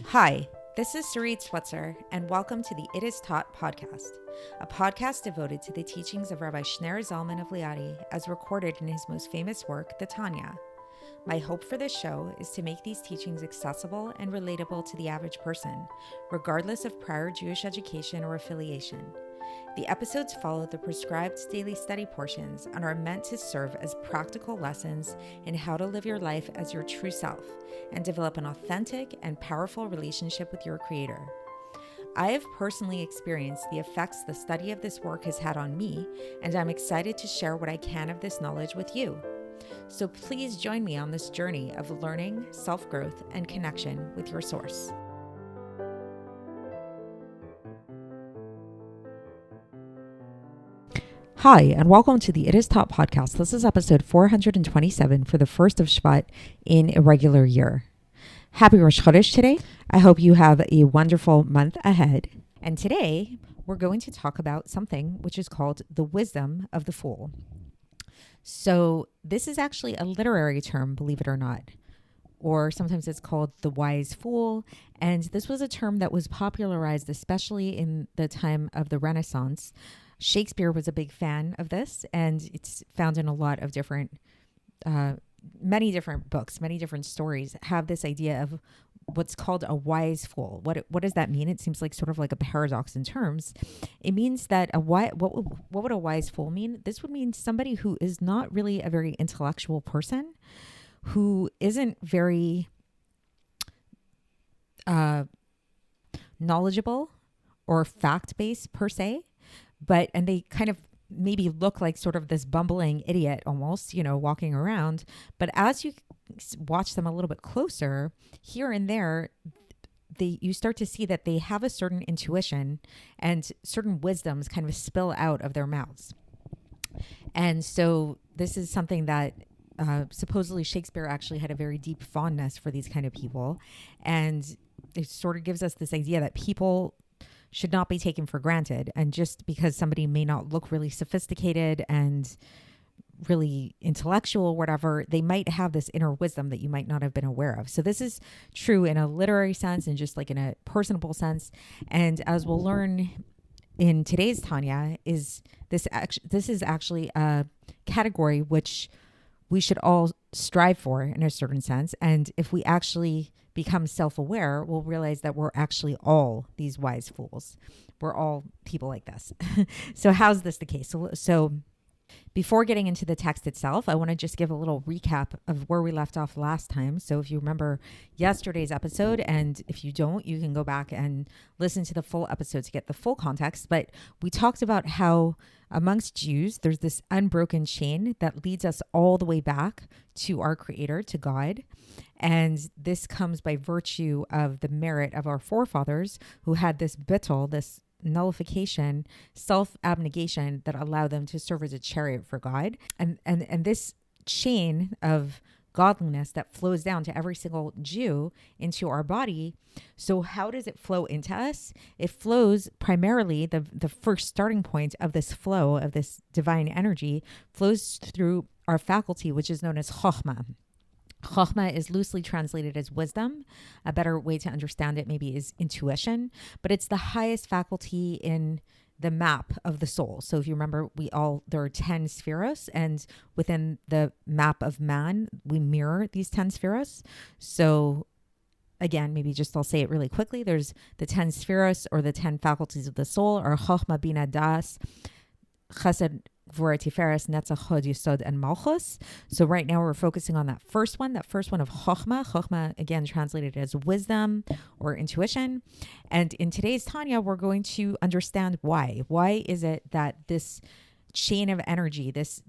Hi, this is Sarit Switzer, and welcome to the It Is Taught podcast, a podcast devoted to the teachings of Rabbi Shneur Zalman of Liadi as recorded in his most famous work, the Tanya. My hope for this show is to make these teachings accessible and relatable to the average person, regardless of prior Jewish education or affiliation. The episodes follow the prescribed daily study portions and are meant to serve as practical lessons in how to live your life as your true self and develop an authentic and powerful relationship with your Creator. I have personally experienced the effects the study of this work has had on me, and I'm excited to share what I can of this knowledge with you. So please join me on this journey of learning, self-growth, and connection with your source. Hi, and welcome to the It Is Taught podcast. This is episode 427 for the first of Shevat in a regular year. Happy Rosh Chodesh today. I hope you have a wonderful month ahead. And today we're going to talk about something which is called the wisdom of the fool. So this is actually a literary term, believe it or not, or sometimes it's called the wise fool. And this was a term that was popularized, especially in the time of the Renaissance. Shakespeare was a big fan of this, and it's found in a lot of different, many different books, many different stories have this idea of what's called a wise fool. What does that mean? It seems like sort of like a paradox in terms. It means that what would a wise fool mean? This would mean somebody who is not really a very intellectual person, who isn't very knowledgeable or fact-based per se. And they kind of maybe look like sort of this bumbling idiot almost, walking around. But as you watch them a little bit closer, here and there, you start to see that they have a certain intuition and certain wisdoms kind of spill out of their mouths. And so this is something that supposedly Shakespeare actually had a very deep fondness for these kind of people. And it sort of gives us this idea that people should not be taken for granted. And just because somebody may not look really sophisticated and really intellectual or whatever, they might have this inner wisdom that you might not have been aware of. So this is true in a literary sense and just like in a personable sense. And as we'll learn in today's Tanya, this is actually a category which we should all strive for in a certain sense. And if we actually become self-aware, we'll realize that we're actually all these wise fools. We're all people like this. So how's this the case? So before getting into the text itself, I want to just give a little recap of where we left off last time. So if you remember yesterday's episode, and if you don't, you can go back and listen to the full episode to get the full context. But we talked about how amongst Jews, there's this unbroken chain that leads us all the way back to our Creator, to God. And this comes by virtue of the merit of our forefathers who had this bittul, this nullification, self-abnegation that allowed them to serve as a chariot for God. And this chain of godliness that flows down to every single Jew into our body. So how does it flow into us? It flows primarily, the first starting point of this flow of this divine energy flows through our faculty, which is known as Chochma. Chochma is loosely translated as wisdom. A better way to understand it maybe is intuition, but it's the highest faculty in the map of the soul. So if you remember, there are 10 spheros, and within the map of man, we mirror these 10 spheros. So again, maybe just I'll say it really quickly. There's the 10 spheros, or the 10 faculties of the soul, are Chochma, Bina, Das, Chesed, Gvura, Tiferes, Netzach, Hod, Yesod, and Malchus. So right now we're focusing on that first one of Chochma. Chochma, again, translated as wisdom or intuition. And in today's Tanya, we're going to understand why. Why is it that this chain of energy, this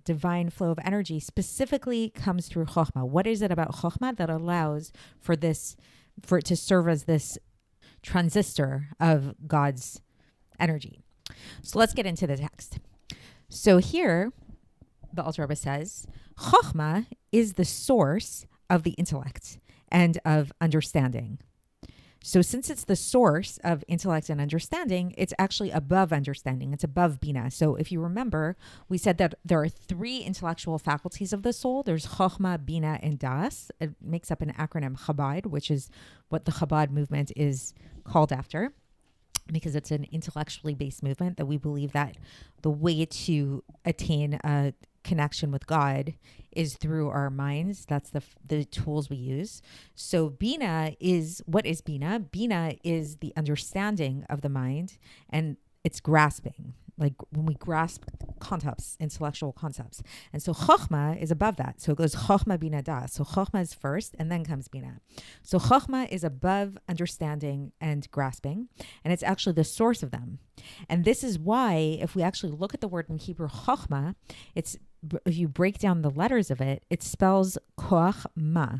divine flow of energy specifically comes through Chochma? What is it about Chochma that allows for it to serve as this transistor of God's energy? So let's get into the text. So here, the Alter Rebbe says, Chochma is the source of the intellect and of understanding. So since it's the source of intellect and understanding, it's actually above understanding. It's above Bina. So if you remember, we said that there are three intellectual faculties of the soul. There's Chochma, Bina, and Das. It makes up an acronym Chabad, which is what the Chabad movement is called after, because it's an intellectually based movement that we believe that the way to attain a connection with God is through our minds. That's the tools we use. So Bina is, what is Bina? Bina is the understanding of the mind, and it's grasping. Like when we grasp concepts, intellectual concepts. And so Chochma is above that. So it goes Chochma, Bina, Das. So Chochma is first, and then comes Bina. So Chochma is above understanding and grasping, and it's actually the source of them. And this is why, if we actually look at the word in Hebrew Chochma, it's, if you break down the letters of it, it spells koach ma.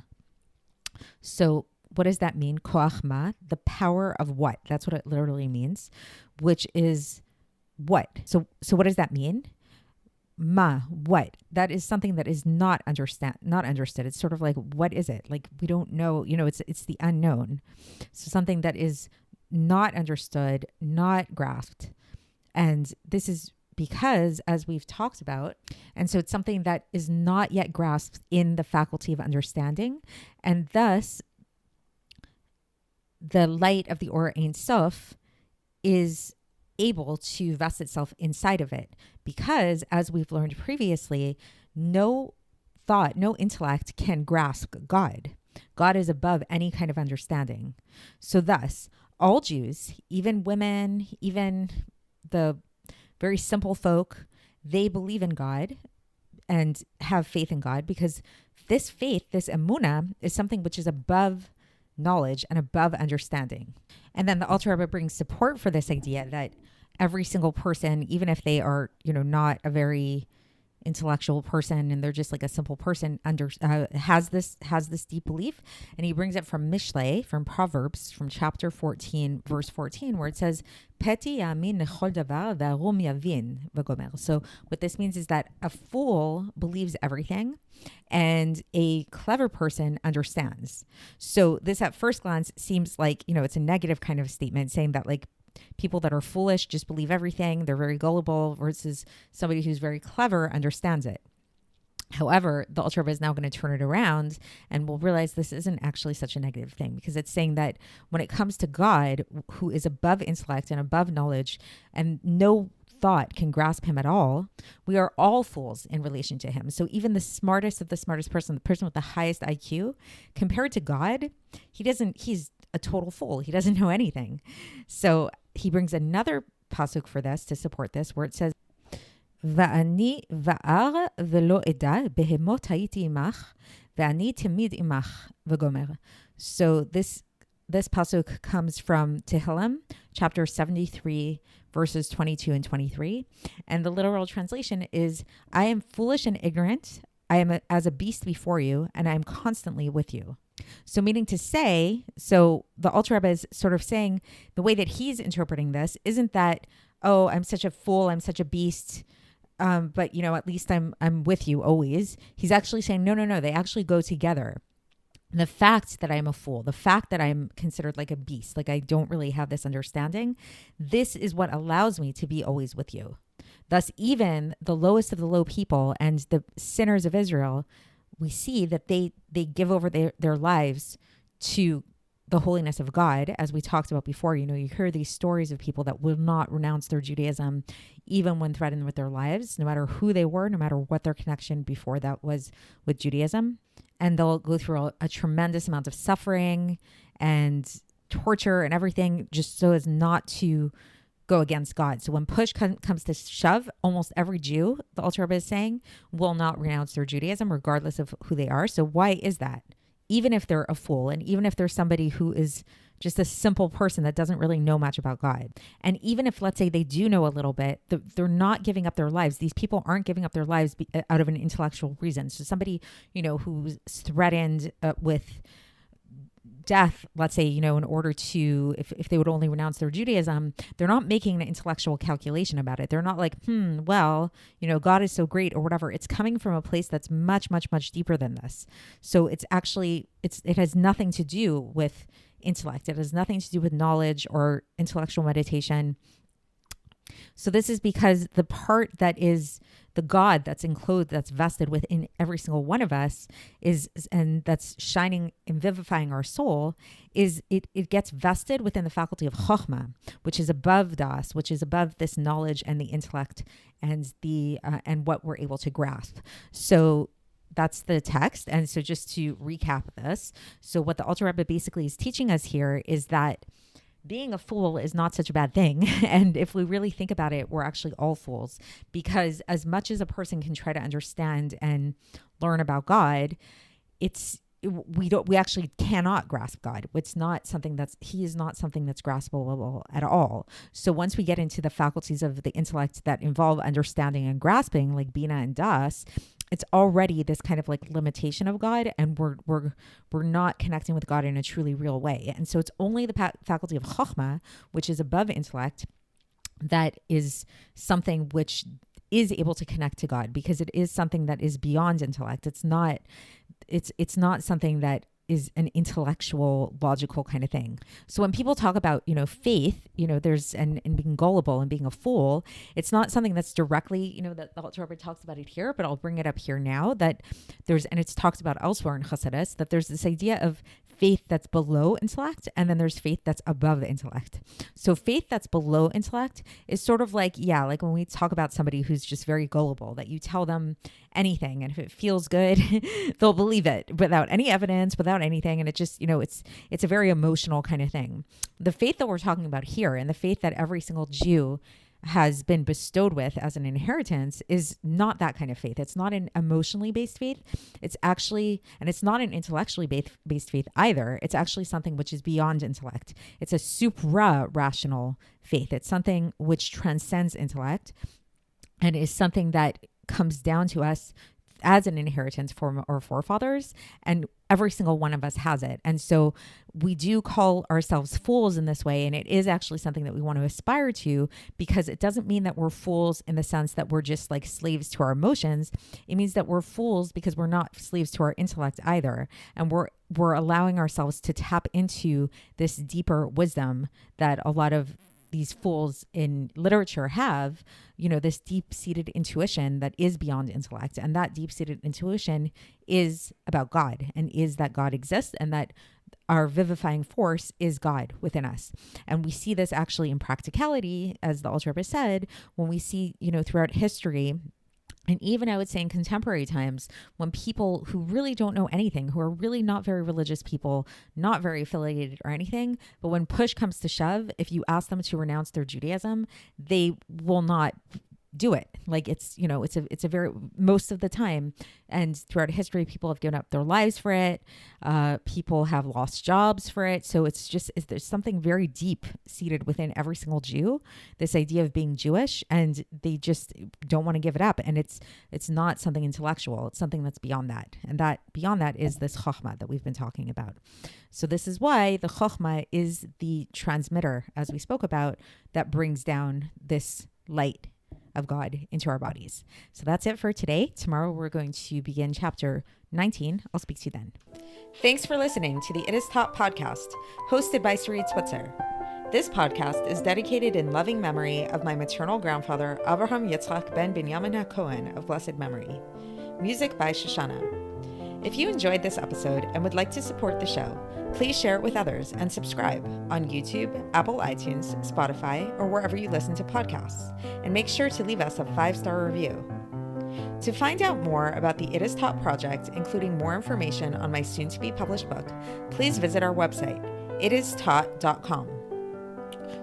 So what does that mean? Koach ma, the power of what? That's what it literally means, which is what? So what does that mean? Ma, what? That is something that is not understood. It's sort of like, what is it? Like, we don't know, it's the unknown. So something that is not understood, not grasped. And this is because, as we've talked about, and so it's something that is not yet grasped in the faculty of understanding, and thus the light of the Or Ein Sof is able to vest itself inside of it, because, as we've learned previously, no thought, no intellect can grasp God. God is above any kind of understanding. So thus, all Jews, even women, even the very simple folk, they believe in God and have faith in God, because this faith, this emunah, is something which is above knowledge and above understanding. And then the Alter Rebbe brings support for this idea that every single person, even if they are, not a very intellectual person and they're just like a simple person, has this deep belief. And he brings it from Mishlei, from Proverbs, from chapter 14, verse 14, where it says, Peti yamin nechol davar v'arum yavin v'gomer. So what this means is that a fool believes everything and a clever person understands. So this at first glance seems like, it's a negative kind of statement, saying that like people that are foolish just believe everything. They're very gullible, versus somebody who's very clever understands it. However, the Alter Rebbe is now going to turn it around, and we'll realize this isn't actually such a negative thing, because it's saying that when it comes to God, who is above intellect and above knowledge, and no thought can grasp him at all, we are all fools in relation to him. So even the smartest of the smartest person, the person with the highest IQ, compared to God, he's a total fool. He doesn't know anything. So he brings another pasuk for this to support this, where it says, Va'ani va'ar velo eda behemot hayiti imach va'ani timid imach v'gomer. So this pasuk comes from Tehillim, chapter 73, verses 22 and 23. And the literal translation is, I am foolish and ignorant. I am as a beast before you, and I am constantly with you. So meaning to say, so the Alter Rebbe is sort of saying, the way that he's interpreting this isn't that, oh, I'm such a fool, I'm such a beast, but at least I'm with you always. He's actually saying, no, they actually go together. The fact that I'm a fool, the fact that I'm considered like a beast, like I don't really have this understanding, this is what allows me to be always with you. Thus, even the lowest of the low people and the sinners of Israel, we see that they give over their lives to the holiness of God, as we talked about before. You hear these stories of people that will not renounce their Judaism, even when threatened with their lives, no matter who they were, no matter what their connection before that was with Judaism. And they'll go through a tremendous amount of suffering and torture and everything, just so as not to go against God. So when push comes to shove, almost every Jew, the Alter Rebbe is saying, will not renounce their Judaism, regardless of who they are. So why is that? Even if they're a fool, and even if there's somebody who is just a simple person that doesn't really know much about God, and even if, let's say, they do know a little bit, they're not giving up their lives. These people aren't giving up their lives out of an intellectual reason. So somebody, who's threatened with death, let's say, in order to, if they would only renounce their Judaism, they're not making an intellectual calculation about it. They're not like, God is so great or whatever. It's coming from a place that's much, much, much deeper than this. So it's actually, it has nothing to do with intellect. It has nothing to do with knowledge or intellectual meditation. So this is because the part that is the God that's enclosed, that's vested within every single one of us and that's shining and vivifying our soul, it gets vested within the faculty of Chochma, which is above Das, which is above this knowledge and the intellect and and what we're able to grasp. So that's the text. And so just to recap this, so what the Alter Rebbe basically is teaching us here is that being a fool is not such a bad thing. And if we really think about it, we're actually all fools, because as much as a person can try to understand and learn about God, we actually cannot grasp God. He is not something that's graspable at all. So once we get into the faculties of the intellect that involve understanding and grasping, like Bina and Das, it's already this kind of like limitation of God, and we're not connecting with God in a truly real way. And so it's only the faculty of Chochma, which is above intellect, that is something which is able to connect to God, because it is something that is beyond intellect. It's not something that is an intellectual, logical kind of thing. So when people talk about, faith, there's and being gullible and being a fool, it's not something that's directly, that the Alter Rebbe talks about it here, but I'll bring it up here now, that and it's talked about elsewhere in Chassidus, that there's this idea of faith that's below intellect, and then there's faith that's above intellect. So faith that's below intellect is sort of like when we talk about somebody who's just very gullible, that you tell them anything, and if it feels good, they'll believe it without any evidence, without anything. And it just, it's a very emotional kind of thing. The faith that we're talking about here, and the faith that every single Jew has been bestowed with as an inheritance, is not that kind of faith. It's not an emotionally based faith. It's actually, and it's not an intellectually based faith either. It's actually something which is beyond intellect. It's a supra-rational faith. It's something which transcends intellect and is something that comes down to us as an inheritance from our forefathers, and every single one of us has it. And so we do call ourselves fools in this way, and it is actually something that we want to aspire to, because it doesn't mean that we're fools in the sense that we're just like slaves to our emotions. It means that we're fools because we're not slaves to our intellect either, and we're allowing ourselves to tap into this deeper wisdom that a lot of these fools in literature have, this deep-seated intuition that is beyond intellect. And that deep-seated intuition is about God, and is that God exists, and that our vivifying force is God within us. And we see this actually in practicality, as the Alter Rebbe said, when we see, throughout history, and even I would say in contemporary times, when people who really don't know anything, who are really not very religious people, not very affiliated or anything, but when push comes to shove, if you ask them to renounce their Judaism, they will not do it. Like it's a very, most of the time, and throughout history, people have given up their lives for it. People have lost jobs for it. So there's something very deep seated within every single Jew, this idea of being Jewish, and they just don't want to give it up. And it's not something intellectual. It's something that's beyond that. And that beyond that is this Chochma that we've been talking about. So this is why the Chochma is the transmitter, as we spoke about, that brings down this light of God into our bodies. So that's it for today. Tomorrow we're going to begin chapter 19. I'll speak to you then. Thanks for listening to the It Is Taught podcast, hosted by Sarit Switzer. This podcast is dedicated in loving memory of my maternal grandfather, Avraham Yitzchak ben Binyamin HaKohen of blessed memory. Music by Shoshana. If you enjoyed this episode and would like to support the show, please share it with others and subscribe on YouTube, Apple iTunes, Spotify, or wherever you listen to podcasts. And make sure to leave us a 5-star review. To find out more about the It Is Taught project, including more information on my soon-to-be published book, please visit our website, itistaught.com.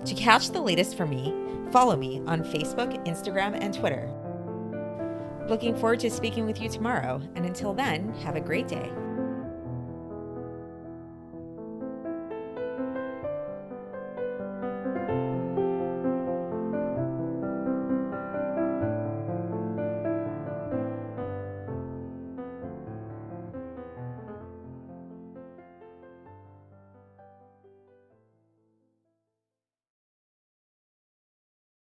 To catch the latest from me, follow me on Facebook, Instagram, and Twitter. Looking forward to speaking with you tomorrow, and until then, have a great day.